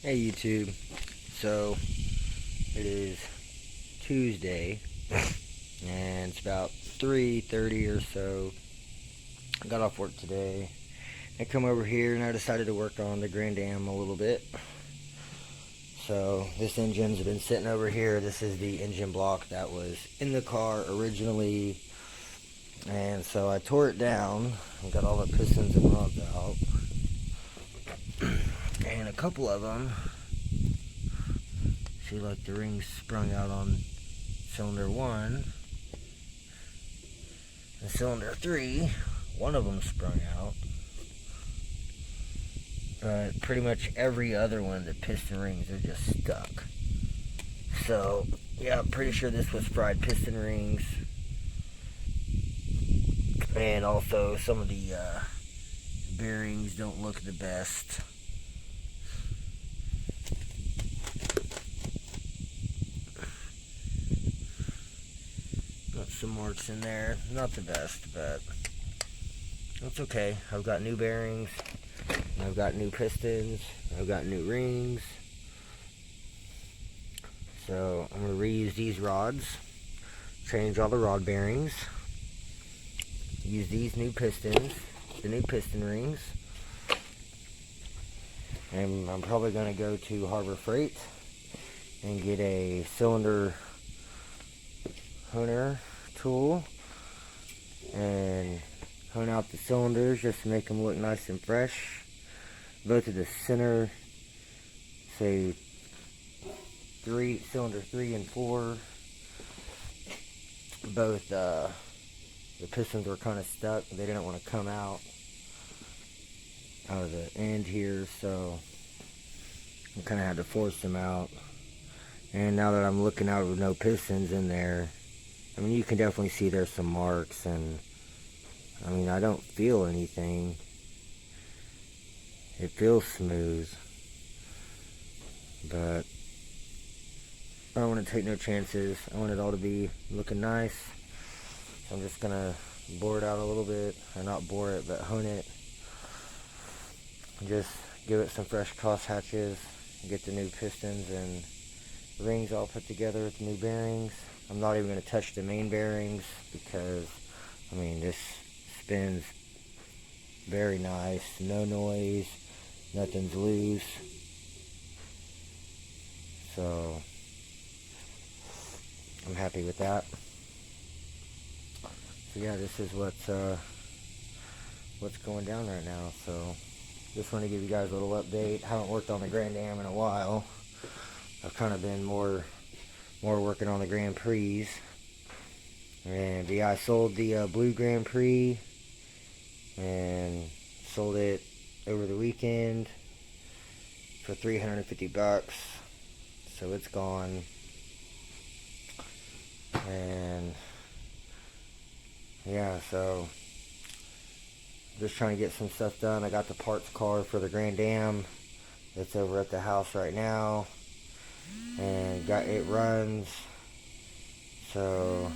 Hey YouTube. So it is Tuesday and it's about 3:30 or so. I got off work today. I come over here and I decided to work on the Grand Am a little bit. So this engine's been sitting over here. This is the engine block that was in the car originally. And so I tore it down and got all the pistons and rods out. And a couple of them, see, like the rings sprung out on cylinder 1 and cylinder 3. One of them sprung out, but pretty much every other one, the piston rings are just stuck. So yeah, I'm pretty sure this was fried piston rings, and also some of the bearings don't look the best. Got some marks in there, not the best, but that's okay. I've got new bearings, I've got new pistons, I've got new rings. So I'm going to reuse these rods, change all the rod bearings, use these new pistons, the new piston rings, and I'm probably going to go to Harbor Freight and get a cylinder honer tool and hone out the cylinders just to make them look nice and fresh. Both of the center, say cylinder 3 and 4, both the pistons were kind of stuck. They didn't want to come out of the end here, so I kind of had to force them out. And now that I'm looking out with no pistons in there, I mean, you can definitely see there's some marks, and I mean, I don't feel anything. It feels smooth, but I don't want to take no chances. I want it all to be looking nice. So I'm just gonna bore it out a little bit, or not bore it, but hone it. Just give it some fresh cross hatches, get the new pistons and rings all put together with the new bearings. I'm not even gonna touch the main bearings because, I mean, this spins very nice, no noise, nothing's loose. So I'm happy with that. So yeah, this is what's going down right now. So just want to give you guys a little update. Haven't worked on the Grand Am in a while. I've kind of been more working on the Grand Prix. And yeah, I sold the blue Grand Prix and sold it over the weekend for $350. So it's gone. And yeah, so just trying to get some stuff done. I got the parts car for the Grand Am that's over at the house right now, and it runs. So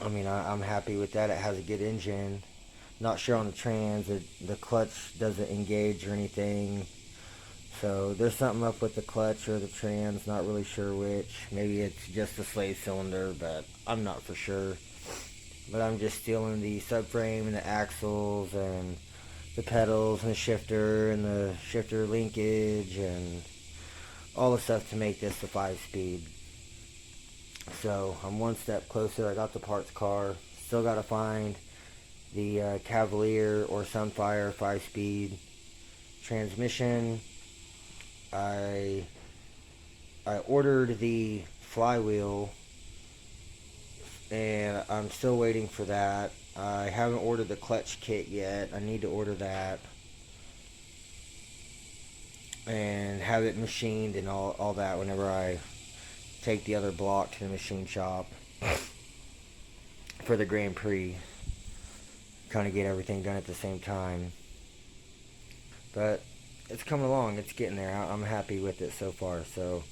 I mean, I'm happy with that. It has a good engine. Not sure on the trans, the clutch doesn't engage or anything. So there's something up with the clutch or the trans, not really sure which. Maybe it's just the slave cylinder, but I'm not for sure. But I'm just stealing the subframe and the axles and the pedals and the shifter linkage and all the stuff to make this a 5-speed. So I'm one step closer. I got the parts car. Still got to find the Cavalier or Sunfire 5-speed transmission. I ordered the flywheel, and I'm still waiting for that. I haven't ordered the clutch kit yet. I need to order that and have it machined and all that whenever I take the other block to the machine shop for the Grand Prix. Kind of get everything done at the same time. But it's coming along. It's getting there. I'm happy with it so far. So,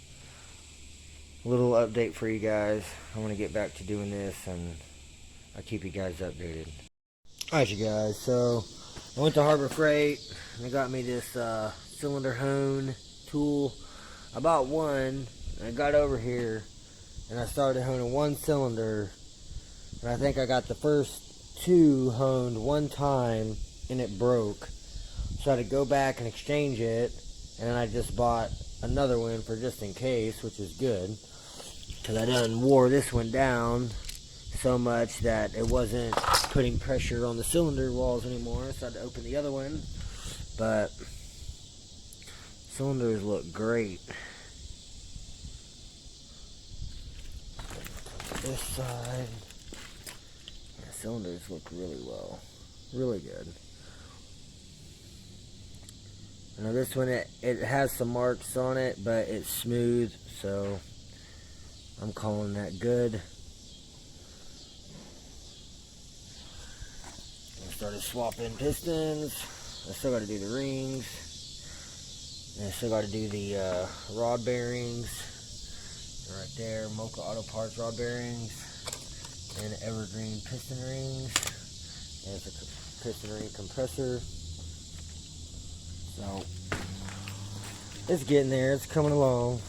a little update for you guys. I want to get back to doing this, and I'll keep you guys updated. Alright, you guys. So, I went to Harbor Freight and they got me this cylinder hone tool. I bought one and I got over here and I started honing one cylinder, and I think I got the first two honed one time and it broke. So I had to go back and exchange it, and then I just bought another one for just in case, which is good, because I done wore this one down so much that it wasn't putting pressure on the cylinder walls anymore, so I had to open the other one. But cylinders look great. This side, yeah, cylinders look really well, really good. Now this one, it has some marks on it, but it's smooth, so I'm calling that good. I started swapping pistons. I still got to do the rings. And I still got to do the rod bearings. Right there, Mocha Auto Parts rod bearings. And Evergreen piston rings. There's a piston ring compressor. So, it's getting there. It's coming along.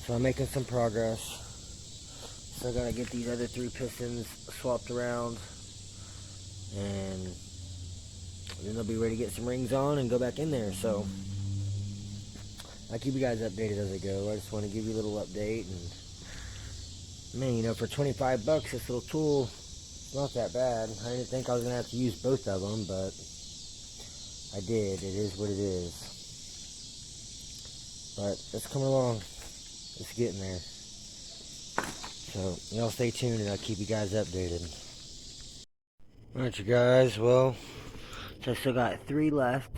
So I'm making some progress. Still got to get these other three pistons swapped around. And then they'll be ready to get some rings on and go back in there. So I'll keep you guys updated as I go. I just want to give you a little update. And man, you know, for 25 bucks, this little tool, it's not that bad. I didn't think I was going to have to use both of them, but I did. It is what it is. But it's coming along. It's getting there. So y'all stay tuned and I'll keep you guys updated. Alright, you guys, well, so I still got 3 left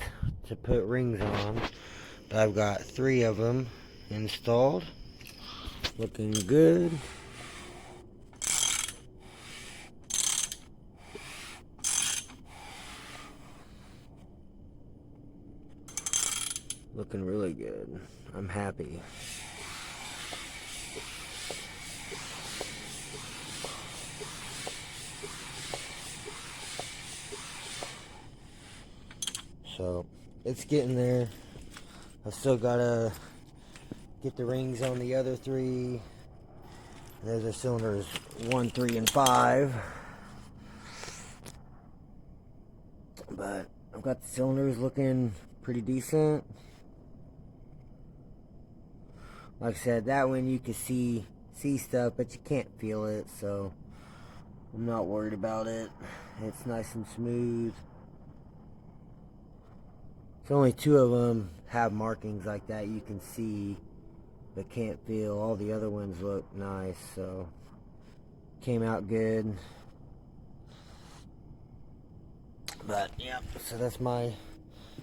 to put rings on, but I've got 3 of them installed, looking good. Looking really good. I'm happy. So, it's getting there. I still gotta get the rings on the other 3. There's the cylinders 1, 3, and 5. But I've got the cylinders looking pretty decent. Like I said, that one you can see stuff, but you can't feel it, so I'm not worried about it. It's nice and smooth. So only 2 of them have markings like that you can see, but can't feel. All the other ones look nice, so came out good. But yeah, so that's my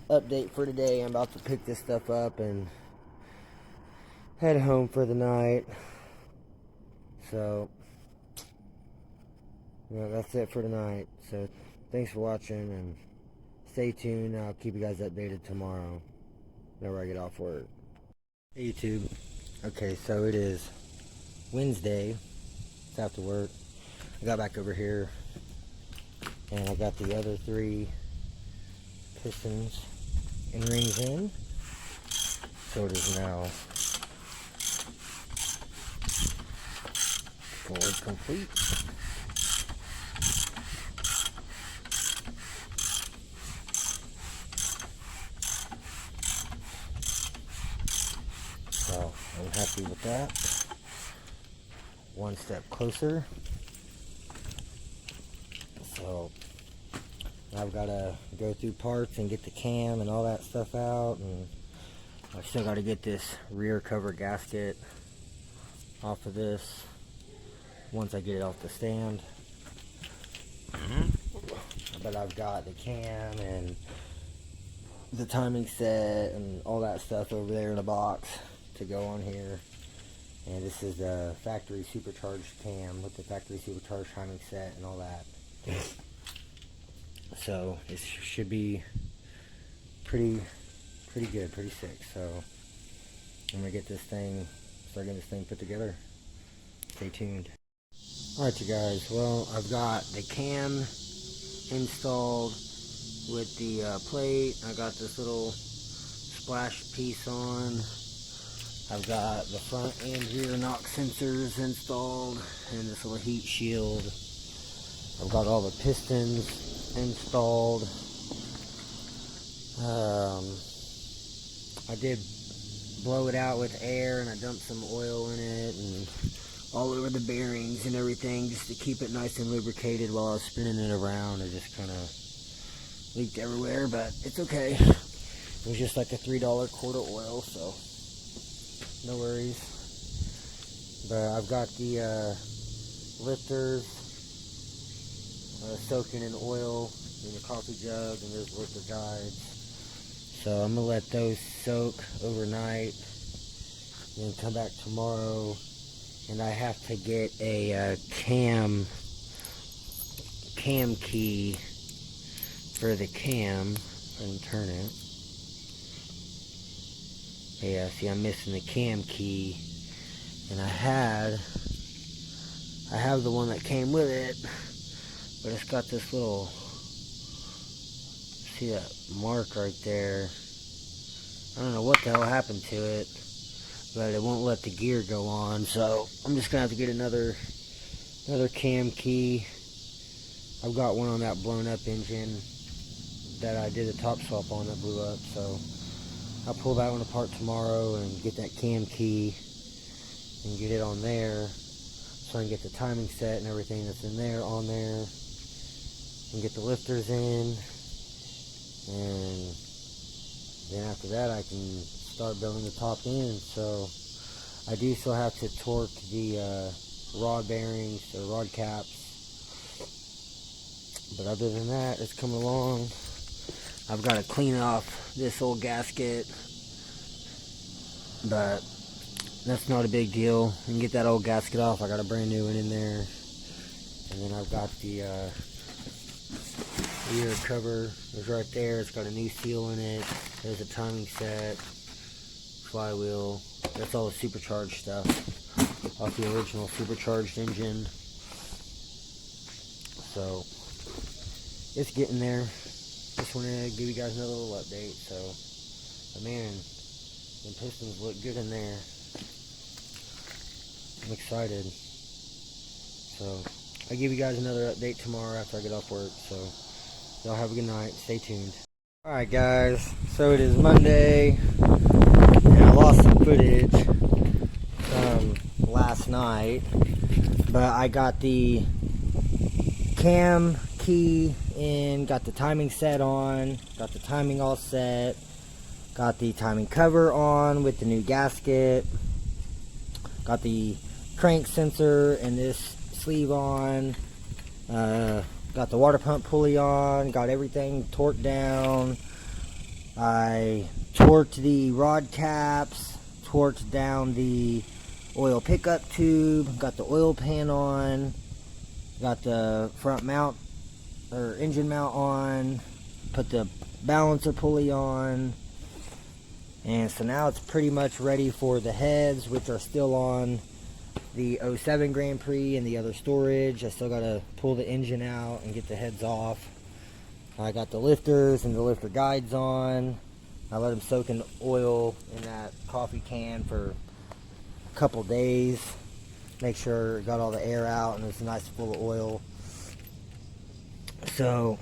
update for today. I'm about to pick this stuff up and head home for the night. So yeah, that's it for tonight. So thanks for watching and stay tuned. I'll keep you guys updated tomorrow whenever I get off work. Hey YouTube. Okay, so it is Wednesday. It's after work. I got back over here and I got the other 3 pistons and rings in. So it is now fully complete. So I'm happy with that. One step closer. So I've got to go through parts and get the cam and all that stuff out, and I've still got to get this rear cover gasket off of this once I get it off the stand. But I've got the cam and the timing set and all that stuff over there in a box to go on here. And this is the factory supercharged cam with the factory supercharged timing set and all that. So it should be pretty good, pretty sick. So I'm gonna get this thing, start getting this thing put together. Stay tuned. Alright you guys, well, I've got the cam installed with the plate. I got this little splash piece on. I've got the front and rear knock sensors installed and this little heat shield. I've got all the pistons installed. I did blow it out with air and I dumped some oil in it and all over the bearings and everything just to keep it nice and lubricated while I was spinning it around. It just kind of leaked everywhere, but it's okay. It was just like a $3 quart of oil, so no worries. But I've got the lifters soaking in oil in the coffee jug, and there's lifter guides. So I'm gonna let those soak overnight, then come back tomorrow, and I have to get a cam key for the cam. If I can turn it. Yeah, see, I'm missing the cam key, and I have the one that came with it, but it's got this little, see that mark right there? I don't know what the hell happened to it, but it won't let the gear go on, so I'm just gonna have to get another cam key. I've got one on that blown up engine that I did a top swap on that blew up, so I'll pull that one apart tomorrow and get that cam key and get it on there so I can get the timing set and everything that's in there on there and get the lifters in, and then after that I can start building the top end. So I do still have to torque the rod bearings or rod caps, but other than that it's coming along. I've got to clean off this old gasket, but that's not a big deal. I can get that old gasket off. I got a brand new one in there. And then I've got the rear cover is right there. It's got a new seal in it. There's a timing set, flywheel. That's all the supercharged stuff off the original supercharged engine. So it's getting there. Just want to give you guys another little update. So, but man, the pistons look good in there. I'm excited. So I'll give you guys another update tomorrow after I get off work. So y'all have a good night. Stay tuned. Alright guys, so it is Monday, and I lost some footage from last night, but I got the cam key in, got the timing set on, got the timing all set, got the timing cover on with the new gasket, got the crank sensor and this sleeve on, got the water pump pulley on, got everything torqued down. I torqued the rod caps, torqued down the oil pickup tube, got the oil pan on, got the front mount or engine mount on, put the balancer pulley on, and so now it's pretty much ready for the heads, which are still on the 07 Grand Prix and the other storage. I still got to pull the engine out and get the heads off. I got the lifters and the lifter guides on. I let them soak in oil in that coffee can for a couple days. Make sure it got all the air out and it's nice full of oil. So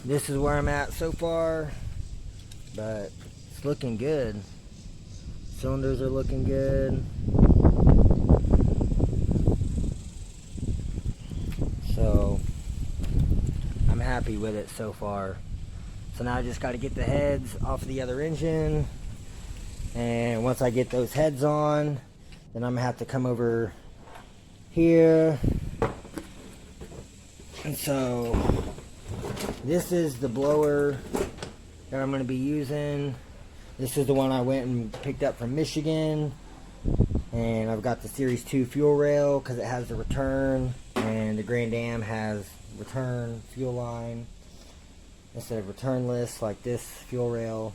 this is where I'm at so far, but it's looking good. Cylinders are looking good. So I'm happy with it so far. So now I just got to get the heads off of the other engine, and once I get those heads on, then I'm gonna have to come over here. And so this is the blower that I'm going to be using. This is the one I went and picked up from Michigan, and I've got the Series 2 fuel rail because it has the return, and the Grand Am has return fuel line instead of returnless like this fuel rail.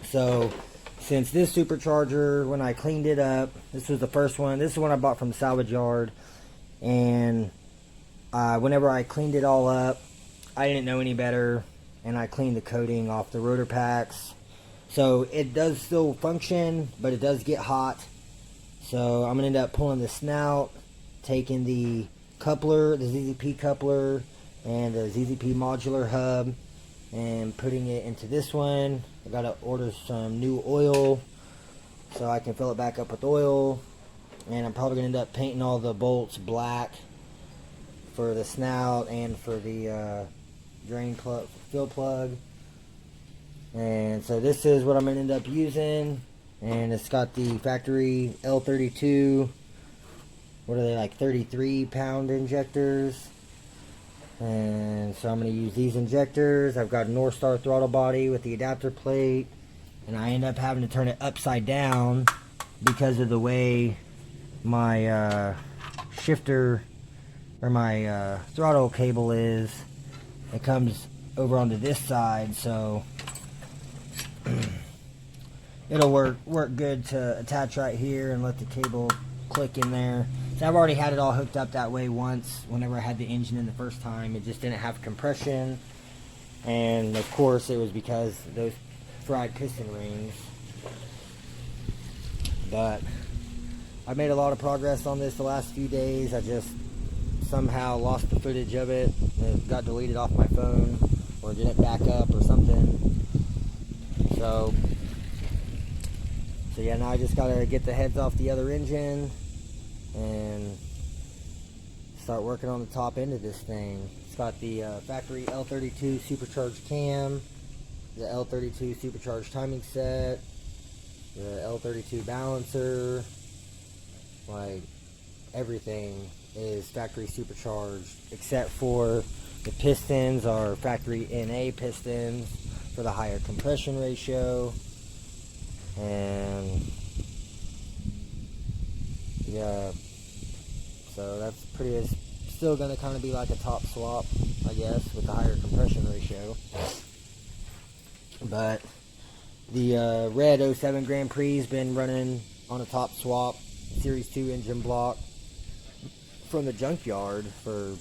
So since this supercharger, when I cleaned it up, this was the first one. This is one I bought from the salvage yard, and whenever I cleaned it all up, I didn't know any better, and I cleaned the coating off the rotor packs. So it does still function, but it does get hot. So I'm going to end up pulling the snout, taking the coupler, the ZZP coupler, and the ZZP modular hub, and putting it into this one. I got to order some new oil so I can fill it back up with oil. And I'm probably going to end up painting all the bolts black for the snout and for the drain plug, fill plug. And so this is what I'm going to end up using. And it's got the factory L32, what are they, like 33 pound injectors. And so I'm going to use these injectors. I've got a Northstar throttle body with the adapter plate, and I end up having to turn it upside down because of the way my shifter or my throttle cable is. It comes over onto this side, so it'll work good to attach right here and let the cable click in there. So I've already had it all hooked up that way once whenever I had the engine in the first time. It just didn't have compression, and of course it was because those fried piston rings. But I made a lot of progress on this the last few days. I just somehow lost the footage of it. It got deleted off my phone, or didn't back up or something. So yeah, now I just gotta get the heads off the other engine and start working on the top end of this thing. It's got the factory L32 supercharged cam, the L32 supercharged timing set, the L32 balancer, like everything is factory supercharged except for the pistons are factory NA pistons for the higher compression ratio. And yeah, so that's still going to kind of be like a top swap, I guess, with the higher compression ratio. But the red 07 Grand Prix has been running on a top swap Series 2 engine block from the junkyard for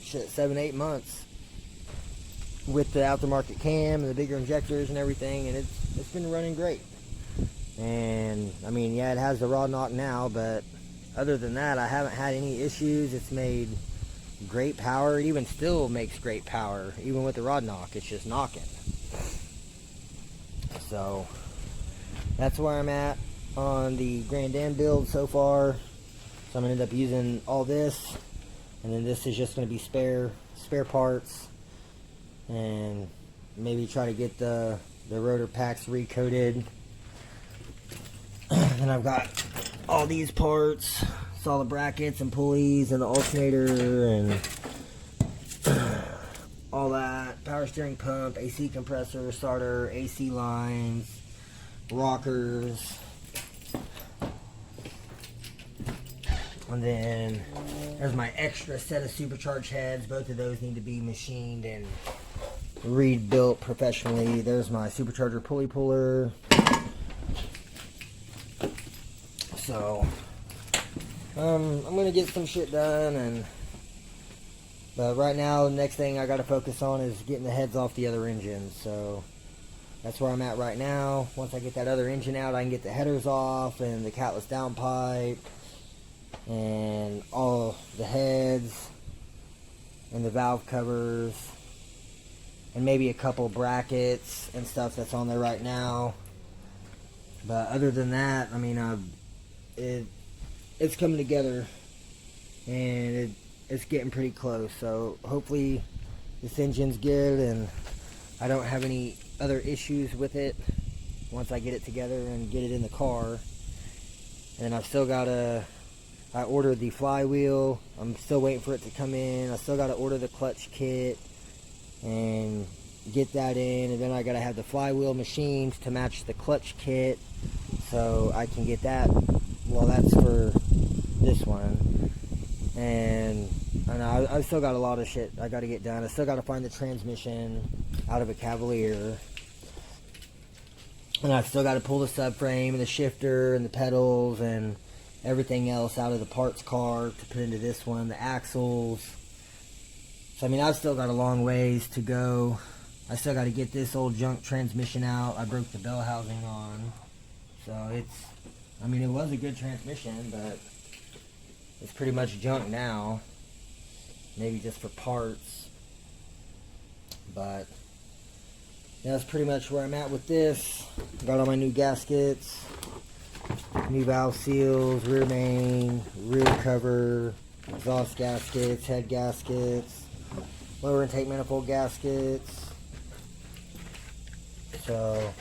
7-8 months with the aftermarket cam and the bigger injectors and everything, and it's been running great. And I mean, yeah, it has the rod knock now, but other than that, I haven't had any issues. It's made great power. It even still makes great power, even with the rod knock. It's just knocking. So that's where I'm at on the Grand Am build so far. So I'm gonna end up using all this, and then this is just gonna be spare parts, and maybe try to get the rotor packs recoated. And I've got all these parts. It's all the brackets and pulleys and the alternator and all that. Power steering pump, AC compressor, starter, AC lines, rockers. And then there's my extra set of supercharged heads. Both of those need to be machined and rebuilt professionally. There's my supercharger pulley puller. So I'm gonna get some shit done, but right now the next thing I gotta focus on is getting the heads off the other engines. So that's where I'm at right now. Once I get that other engine out, I can get the headers off and the catless downpipe and all the heads and the valve covers and maybe a couple brackets and stuff that's on there right now. But other than that, I mean, it's coming together, and it's getting pretty close. So hopefully this engine's good and I don't have any other issues with it once I get it together and get it in the car. And I've still got I ordered the flywheel. I'm still waiting for it to come in. I still got to order the clutch kit and get that in, and then I got to have the flywheel machined to match the clutch kit so I can get that. Well, that's for this one. And I still got a lot of shit I got to get done. I still got to find the transmission out of a Cavalier. And I've still got to pull the subframe and the shifter and the pedals and everything else out of the parts car to put into this one. The axles. So I mean, I've still got a long ways to go. I still got to get this old junk transmission out. I broke the bell housing on. So it's, I mean, it was a good transmission, but it's pretty much junk now. Maybe just for parts. But yeah, that's pretty much where I'm at with this. Got all my new gaskets, new valve seals, rear main, rear cover, exhaust gaskets, head gaskets, lower intake manifold gaskets. So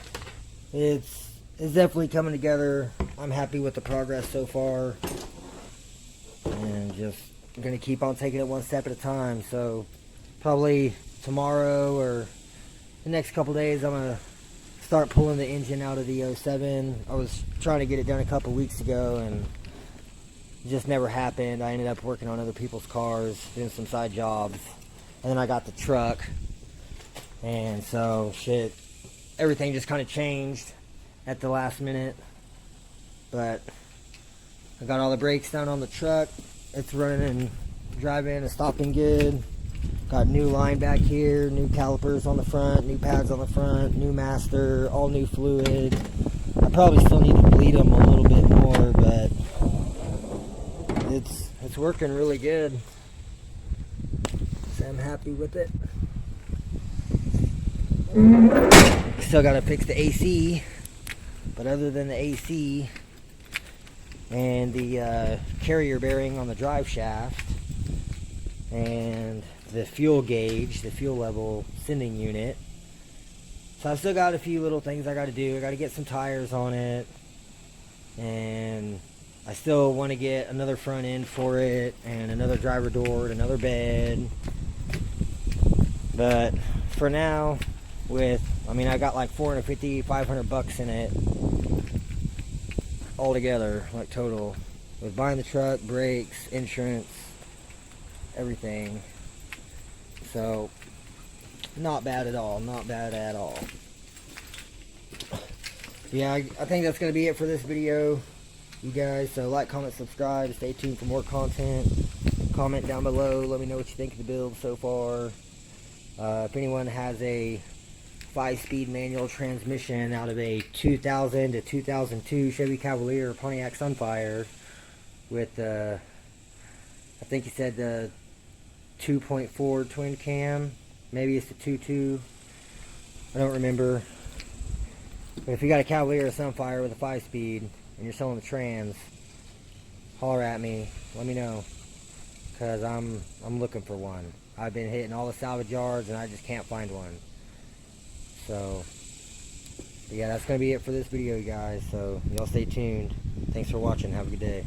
it's definitely coming together. I'm happy with the progress so far, and just gonna keep on taking it one step at a time. So probably tomorrow or the next couple days, I'm gonna start pulling the engine out of the 07. I was trying to get it done a couple weeks ago, and it just never happened. I ended up working on other people's cars, doing some side jobs, and then I got the truck, and so shit, everything just kind of changed at the last minute. But I got all the brakes done on the truck. It's running and driving and stopping good. Got new line back here, new calipers on the front, new pads on the front, new master, all new fluid. I probably still need to bleed them a little bit more, but it's working really good. So I'm happy with it. Still got to fix the AC, but other than the AC and the carrier bearing on the drive shaft and the fuel gauge, the fuel level sending unit. So I've still got a few little things I got to do. I got to get some tires on it, and I still want to get another front end for it, and another driver door, and another bed. But for now, I got like 450, 500 bucks in it altogether, like total, with buying the truck, brakes, insurance, everything. So not bad at all, not bad at all. Yeah, I think that's going to be it for this video, you guys. So like, comment, subscribe, stay tuned for more content. Comment down below, let me know what you think of the build so far. If anyone has a 5-speed manual transmission out of a 2000 to 2002 Chevy Cavalier or Pontiac Sunfire with I think he said the 2.4 twin cam, maybe it's the 2.2, I don't remember. But if you got a Cavalier or Sunfire with a 5-speed and you're selling the trans, holler at me, let me know, because I'm looking for one. I've been hitting all the salvage yards and I just can't find one. So yeah, that's gonna be it for this video, you guys. So y'all stay tuned. Thanks for watching. Have a good day.